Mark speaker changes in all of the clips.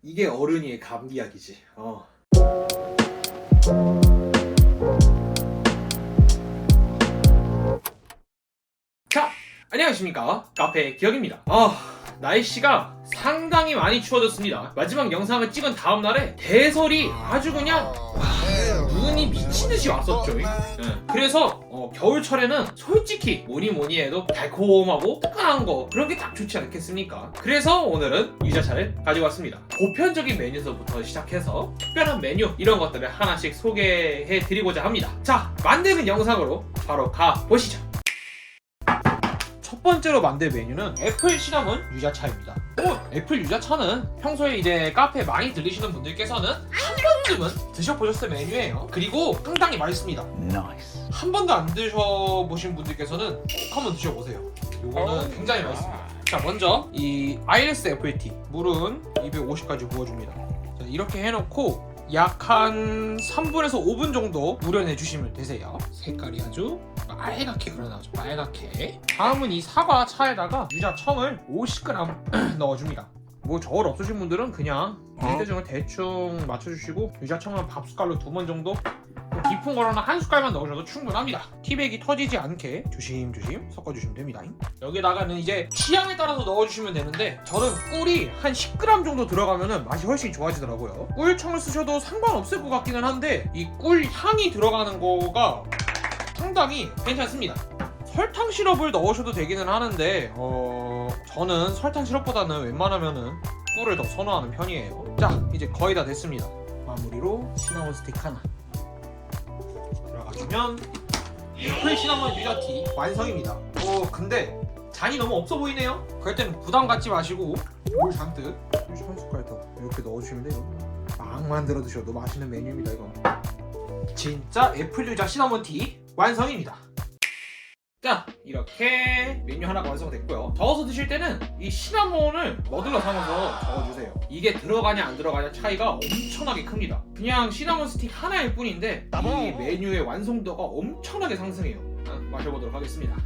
Speaker 1: 이게 어른이의 감기약이지. 자, 안녕하십니까, 카페 기혁입니다. 날씨가 상당히 많이 추워졌습니다. 마지막 영상을 찍은 다음날에 대설이 아주 그냥 눈이 미친듯이 왔었죠. 그래서 겨울철에는 솔직히 뭐니 해도 달콤하고 뜨끈한 거, 그런 게 딱 좋지 않겠습니까? 그래서 오늘은 유자차를 가지고 왔습니다. 보편적인 메뉴에서부터 시작해서 특별한 메뉴, 이런 것들을 하나씩 소개해 드리고자 합니다. 자, 만드는 영상으로 바로 가보시죠. 첫 번째로 만들 메뉴는 애플 시나몬 유자차입니다. 애플 유자차는 평소에 이제 카페 많이 들리시는 분들께서는 한 번쯤은 드셔보셨을 메뉴예요. 그리고 상당히 맛있습니다.
Speaker 2: Nice.
Speaker 1: 한 번도 안 드셔보신 분들께서는 꼭 한번 드셔보세요. 요거는 굉장히 맛있습니다. 자, 먼저 이 아이리스 애플티 물은 250까지 부어줍니다. 자, 이렇게 해놓고 약 한 3분에서 5분 정도 우려내주시면 되세요. 색깔이 아주 빨갛게 우러나죠. 빨갛게. 다음은 이 사과 차에다가 유자청을 50g 넣어줍니다. 뭐 저울 없으신 분들은 그냥 비대중을 대충 맞춰주시고, 유자청은 밥숟갈로 2번 정도, 깊은 거로는 한 숟갈만 넣으셔도 충분합니다. 티백이 터지지 않게 조심조심 섞어주시면 됩니다. 여기다가는 이제 취향에 따라서 넣어주시면 되는데, 저는 꿀이 한 10g 정도 들어가면 맛이 훨씬 좋아지더라고요. 꿀청을 쓰셔도 상관없을 것 같기는 한데, 이 꿀 향이 들어가는 거가 상당히 괜찮습니다. 설탕 시럽을 넣으셔도 되기는 하는데 저는 설탕 시럽보다는 웬만하면은 꿀을 더 선호하는 편이에요. 자, 이제 거의 다 됐습니다. 마무리로 시나몬 스틱 하나 들어가주면 애플 시나몬 유자티 완성입니다. 근데 잔이 너무 없어 보이네요. 그럴 때는 부담 갖지 마시고 물 잔뜩 한 숟갈 더 이렇게 넣어주시면 돼요. 막 만들어 드셔도 맛있는 메뉴입니다. 이거 진짜 애플 유자 시나몬 티 완성입니다. 자, 이렇게 메뉴 하나가 완성됐고요. 저어서 드실 때는 이 시나몬을 머들러 담아서 저어주세요. 이게 들어가냐 안 들어가냐 차이가 엄청나게 큽니다. 그냥 시나몬 스틱 하나일 뿐인데 이 메뉴의 완성도가 엄청나게 상승해요. 마셔보도록 하겠습니다.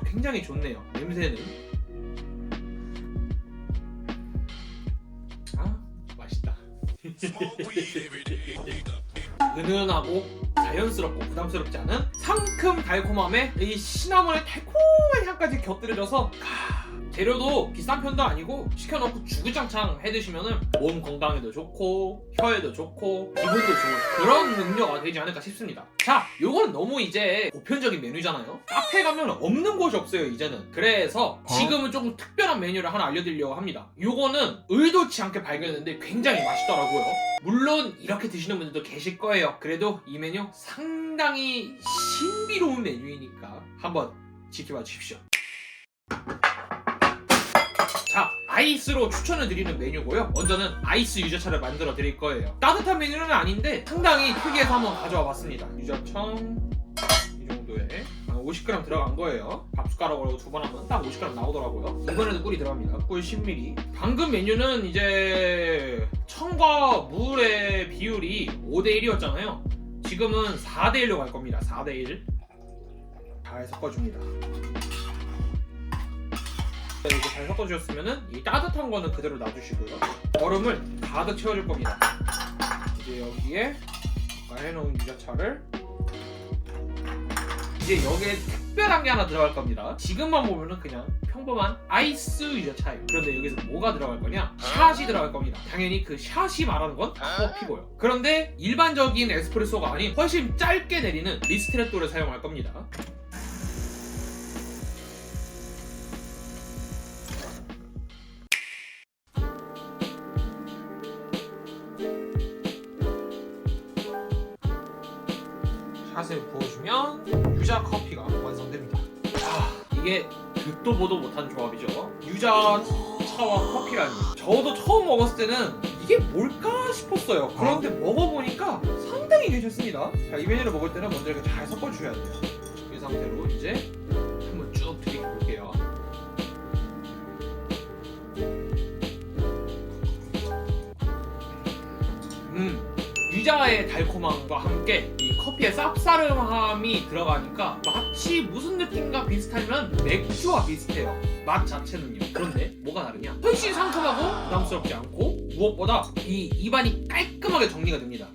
Speaker 1: 굉장히 좋네요. 냄새는 맛있다. 은은하고 자연스럽고 부담스럽지 않은 상큼 달콤함에 이 시나몬의 달콤한 향까지 곁들여져서 재료도 비싼 편도 아니고 시켜놓고 주구장창 해드시면은 몸 건강에도 좋고 혀에도 좋고 기분도 좋은 그런 음료가 되지 않을까 싶습니다. 자, 요건 너무 이제 보편적인 메뉴잖아요. 카페 가면 없는 곳이 없어요, 이제는. 그래서 지금은 조금 특별한 메뉴를 하나 알려드리려고 합니다. 요거는 의도치 않게 발견했는데 굉장히 맛있더라고요. 물론 이렇게 드시는 분들도 계실 거예요. 그래도 이 메뉴 상당히 신비로운 메뉴이니까 한번 지켜봐 주십시오. 자, 아이스로 추천을 드리는 메뉴고요. 먼저는 아이스 유자차를 만들어 드릴 거예요. 따뜻한 메뉴는 아닌데 상당히 특이해서 한번 가져와 봤습니다. 유자청 이 정도에 50g 들어간 거예요. 밥숟가락으로 2번 하면 딱 50g 나오더라고요. 이번에도 꿀이 들어갑니다. 꿀 10ml. 방금 메뉴는 이제 청과 물의 비율이 5:1이었잖아요. 지금은 4:1로 갈 겁니다. 4:1. 잘 섞어줍니다. 이렇게 잘 섞어주셨으면은 이 따뜻한 거는 그대로 놔두시고요. 얼음을 가득 채워줄 겁니다. 이제 여기에 아까 해놓은 유자차를 이제 여기에 특별한 게 하나 들어갈 겁니다. 지금만 보면은 그냥 평범한 아이스 유자차예요. 그런데 여기서 뭐가 들어갈 거냐? 샷이 들어갈 겁니다. 당연히 그 샷이 말하는 건 커피고요. 그런데 일반적인 에스프레소가 아닌 훨씬 짧게 내리는 리스트레토를 사용할 겁니다. 샷을 부어주면 유자 커피가 완성됩니다. 이게 듣도 보도 못한 조합이죠. 유자차와 커피라니. 저도 처음 먹었을 때는 이게 뭘까 싶었어요. 그런데 먹어보니까 상당히 괜찮습니다. 자, 이 메뉴를 먹을 때는 먼저 이렇게 잘 섞어주셔야 돼요. 이 상태로 이제 한번 쭉 드셔볼게요. 유자의 달콤함과 함께 이 커피의 쌉싸름함이 들어가니까 마치 무슨 느낌과 비슷하면 맥주와 비슷해요. 맛 자체는요. 그런데 뭐가 다르냐? 훨씬 상큼하고 부담스럽지 않고 무엇보다 이 입안이 깔끔하게 정리가 됩니다.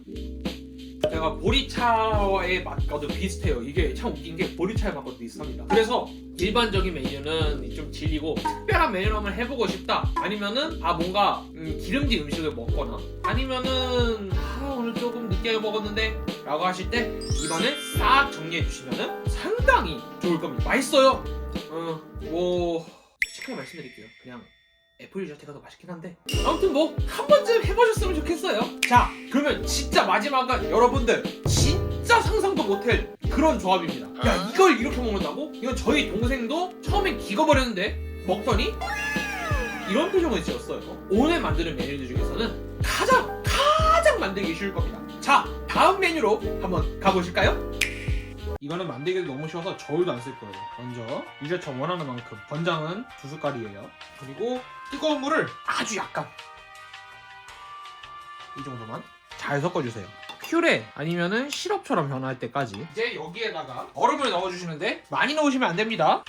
Speaker 1: 제가 보리차의 맛과도 비슷해요. 이게 참 웃긴 게 보리차의 맛과도 비슷합니다. 그래서 일반적인 메뉴는 좀 질리고 특별한 메뉴를 한번 해보고 싶다, 아니면은 뭔가 기름진 음식을 먹거나, 아니면은 오늘 조금 느끼하게 먹었는데 라고 하실 때 입안을 싹 정리해 주시면은 상당히 좋을 겁니다. 맛있어요. 뭐 솔직하게 말씀드릴게요. 그냥 애플 유자티가 더 맛있긴 한데 아무튼 뭐 한 번쯤 해보셨으면 좋겠어요. 자, 그러면 진짜 마지막은 여러분들 진짜 상상도 못할 그런 조합입니다. 야, 이걸 이렇게 먹는다고? 이건 저희 동생도 처음엔 기겁을 먹더니 이런 표정을 지었어요. 오늘 만드는 메뉴들 중에서는 가장 만들기 쉬울 겁니다. 자, 다음 메뉴로 한번 가보실까요? 이거는 만들기도 너무 쉬워서 저울도 안 쓸 거예요. 먼저 유자차 원하는 만큼, 건장은 2숟갈이에요. 그리고 뜨거운 물을 아주 약간, 이 정도만 잘 섞어주세요. 퓨레 아니면은 시럽처럼 변할 때까지. 이제 여기에다가 얼음을 넣어주시는데 많이 넣으시면 안 됩니다.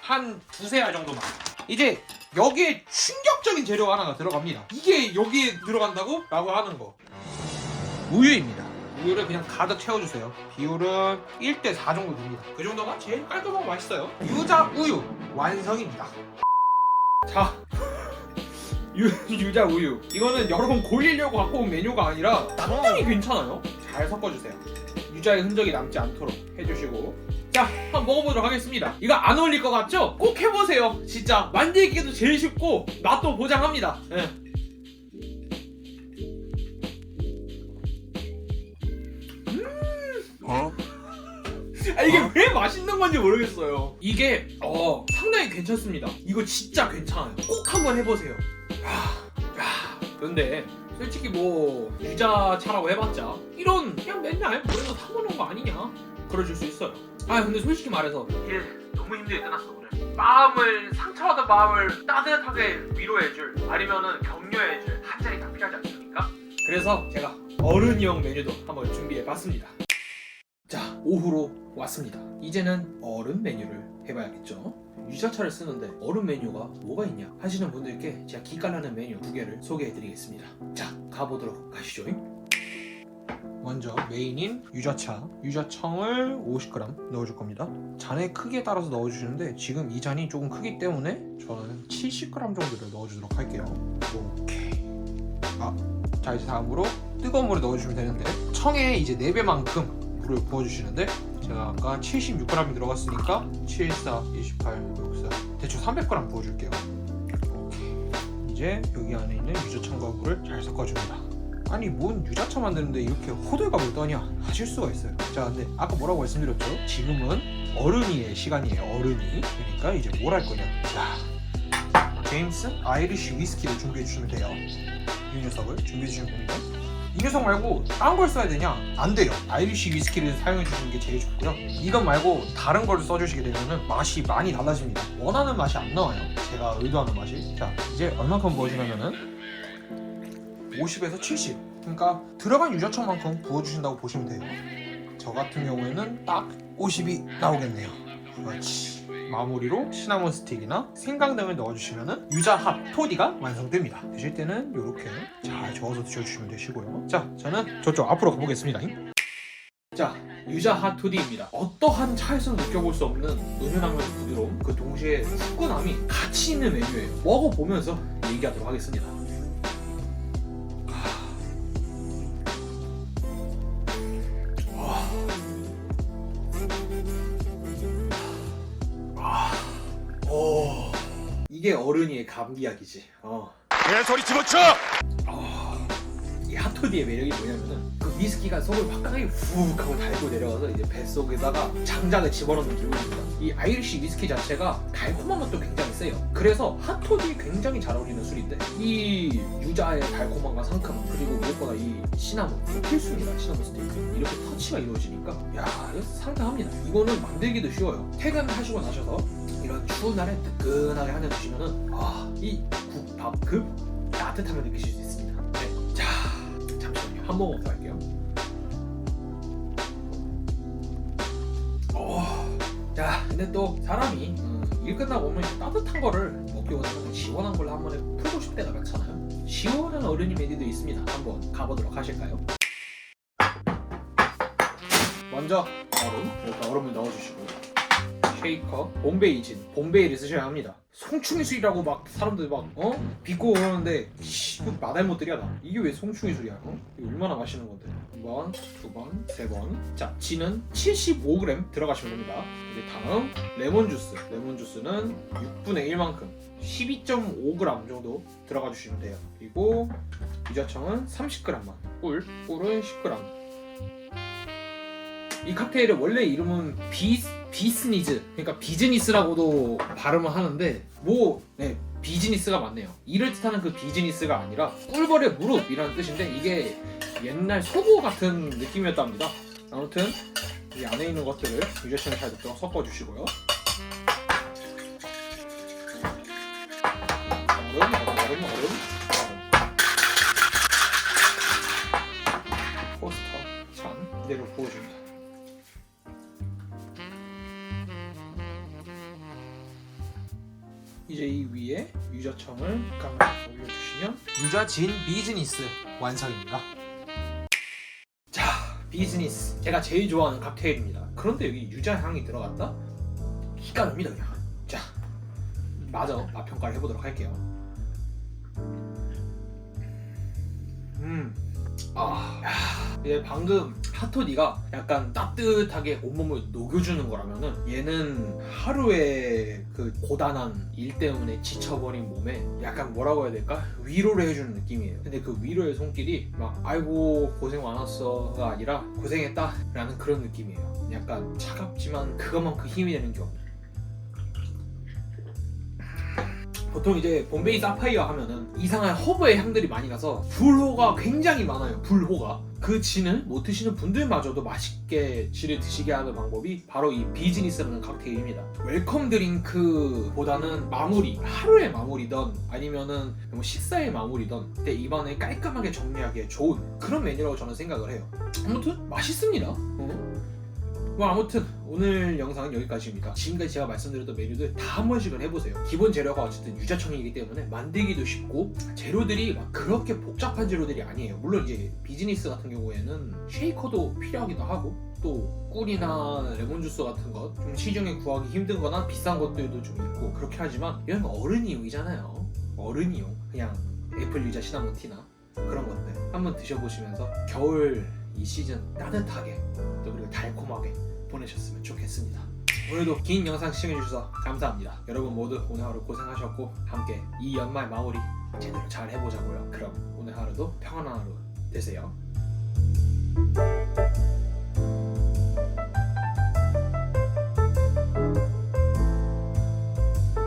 Speaker 1: 한 2-3알 정도만. 이제 여기에 충격적인 재료가 하나가 들어갑니다. 이게 여기에 들어간다고? 라고 하는 거. 우유입니다. 우유를 그냥 가득 채워주세요. 비율은 1:4 정도 됩니다. 그 정도가 제일 깔끔하고 맛있어요. 유자 우유 완성입니다. 자, 유자 우유. 이거는 여러분 골리려고 갖고 온 메뉴가 아니라 상당히 괜찮아요. 잘 섞어주세요. 유자의 흔적이 남지 않도록 해주시고. 자, 한번 먹어보도록 하겠습니다. 이거 안 어울릴 것 같죠? 꼭 해보세요. 진짜 만들기도 제일 쉽고 맛도 보장합니다. 이게 왜 맛있는 건지 모르겠어요. 이게 상당히 괜찮습니다. 이거 진짜 괜찮아요. 꼭 한번 해보세요. 그런데 솔직히 뭐 유자차라고 해봤자 이런 그냥 맨날 뭐에서 사 먹는 거 아니냐, 그러실 수 있어요. 근데 솔직히 말해서 이게 너무 힘들게 끝났어 오늘. 상처받은 마음을 따뜻하게 위로해줄, 아니면은 격려해줄 한 잔이 다 필요하지 않습니까? 그래서 제가 어른이용 메뉴도 한번 준비해봤습니다. 자, 오후로 왔습니다. 이제는 얼음 메뉴를 해봐야겠죠. 유자차를 쓰는데 얼음 메뉴가 뭐가 있냐 하시는 분들께 제가 기깔나는 메뉴 2개를 소개해드리겠습니다. 자, 가보도록 하시죠. 먼저 메인인 유자차, 유자청을 50g 넣어줄 겁니다. 잔의 크기에 따라서 넣어주시는데 지금 이 잔이 조금 크기 때문에 저는 70g 정도를 넣어주도록 할게요. 오케이. 자, 이제 다음으로 뜨거운 물을 넣어주시면 되는데 청에 이제 4배만큼 물을 부어주시는데 제가 아까 76g이 들어갔으니까 74, 28, 64 대충 300g 부어줄게요. 오케이. 이제 여기 안에 있는 유자청과 물을 잘 섞어줍니다. 아니, 뭔 유자차 만드는데 이렇게 호들갑을 떠냐 하실 수가 있어요. 자, 근데 아까 뭐라고 말씀드렸죠? 지금은 어른이의 시간이에요. 어른이. 그러니까 이제 뭘 할 거냐. 자, 제임스 아이리쉬 위스키를 준비해 주시면 돼요. 이 녀석을 준비해 주시면 됩니다. 이 녀석 말고 다른 걸 써야 되냐? 안 돼요. 아이리쉬 위스키를 사용해 주시는 게 제일 좋고요. 이것 말고 다른 걸 써주시게 되면 맛이 많이 달라집니다. 원하는 맛이 안 나와요. 제가 의도하는 맛이. 자, 이제 얼마큼 부어주냐면은 50에서 70. 그러니까 들어간 유자청만큼 부어주신다고 보시면 돼요. 저 같은 경우에는 딱 50이 나오겠네요. 그렇지. 마무리로 시나몬 스틱이나 생강 등을 넣어주시면 유자 핫 토디가 완성됩니다. 드실 때는 이렇게 잘 저어서 드셔주시면 되시고요. 자, 저는 저쪽 앞으로 가보겠습니다. 자, 유자 핫 토디입니다. 어떠한 차에서 느껴볼 수 없는 은은하면서 부드러움, 그 동시에 후끈함이 같이 있는 메뉴예요. 먹어보면서 얘기하도록 하겠습니다. 이게 어른이의 감기약이지.
Speaker 2: 내 소리 집어쳐!
Speaker 1: 이 핫토디의 매력이 뭐냐면은 그 위스키가 속을 화끈하게 훅 하고 달고 내려가서 이제 뱃속에다가 장작을 집어넣는 기분입니다. 이 아이리쉬 위스키 자체가 달콤한 맛도 굉장히 세요. 그래서 핫토디에 굉장히 잘 어울리는 술인데 이 유자의 달콤함과 상큼함, 그리고 무엇보다 이 시나몬, 필수입니다. 시나몬 스테이크. 이렇게 터치가 이루어지니까 이거 상당합니다. 이거는 만들기도 쉬워요. 퇴근하시고 나셔서 이런 추운 날에 뜨끈하게 한잔 드시면은 이 국밥급 따뜻함을 느끼실 수 있습니다. 네. 자, 잠시만요. 한 모금 더 할게요. 근데 또 사람이 일 끝나고 오면 따뜻한 거를 먹기보다는 시원한 걸로 한 번에 풀고 싶을 때가 많잖아요. 시원한 어른이 메뉴도 있습니다. 한번 가보도록 하실까요? 먼저 얼음, 이렇게 얼음을 넣어주시고 쉐이커, 봄베이진, 봄베이를 쓰셔야 합니다. 송충이술이라고 막 사람들 막 비꼬고 그러는데 그 마달못들이야 나. 이게 왜 송충이술이야? 이게 얼마나 맛있는 건데. 한 번, 두 번, 세 번. 자, 진은 75g 들어가시면 됩니다. 이제 다음 레몬 주스. 레몬 주스는 6분의 1만큼 12.5g 정도 들어가 주시면 돼요. 그리고 유자청은 30g만. 꿀은 10g. 이 칵테일의 원래 이름은 비스니즈, 그러니까 비즈니스라고도 발음을 하는데 비즈니스가 맞네요. 이를 뜻하는 그 비즈니스가 아니라 꿀벌의 무릎이라는 뜻인데 이게 옛날 속어 같은 느낌이었답니다. 아무튼 이 안에 있는 것들을 유자청에 잘 넣도록 섞어주시고요. 얼음. 포스터 찬 이대로 부어줍니다. 이제 이 위에 유자청을 깡 올려주시면 유자진 비즈니스 완성입니다. 자, 비즈니스 제가 제일 좋아하는 칵테일입니다. 그런데 여기 유자향이 들어갔다? 기가 납니다 그냥. 자, 마저 맛평가를 해보도록 할게요. 얘 방금 핫토니가 약간 따뜻하게 온몸을 녹여주는 거라면은 얘는 하루의 그 고단한 일 때문에 지쳐버린 몸에 약간 뭐라고 해야 될까? 위로를 해주는 느낌이에요. 근데 그 위로의 손길이 막 아이고 고생 많았어가 아니라 고생했다 라는 그런 느낌이에요. 약간 차갑지만 그것만큼 힘이 되는 게 없는. 보통 이제 봄베이 사파이어 하면은 이상한 허브의 향들이 많이 나서 불호가 굉장히 많아요. 불호가. 그 진을 못 드시는 분들마저도 맛있게 진을 드시게 하는 방법이 바로 이 비즈니스라는 칵테일입니다. 웰컴 드링크보다는 마무리, 하루의 마무리든 아니면은 뭐 식사의 마무리든 내 입안을 깔끔하게 정리하기에 좋은 그런 메뉴라고 저는 생각을 해요. 아무튼 맛있습니다. 아무튼 오늘 영상은 여기까지입니다. 지금까지 제가 말씀드렸던 메뉴들 다 한 번씩은 해보세요. 기본 재료가 어쨌든 유자청이기 때문에 만들기도 쉽고 재료들이 막 그렇게 복잡한 재료들이 아니에요. 물론 이제 비즈니스 같은 경우에는 쉐이커도 필요하기도 하고 또 꿀이나 레몬주스 같은 것 좀 시중에 구하기 힘든 거나 비싼 것들도 좀 있고 그렇게 하지만 이런 어른이용이잖아요. 어른이용 그냥 애플 유자 시나몬 티나 그런 것들 한번 드셔보시면서 겨울 이 시즌 따뜻하게 또 그리고 달콤하게 보내셨으면 좋겠습니다. 오늘도 긴 영상 시청해주셔서 감사합니다. 여러분 모두 오늘 하루 고생하셨고 함께 이 연말 마무리 제대로 잘 해보자고요. 그럼 오늘 하루도 평안한 하루 되세요.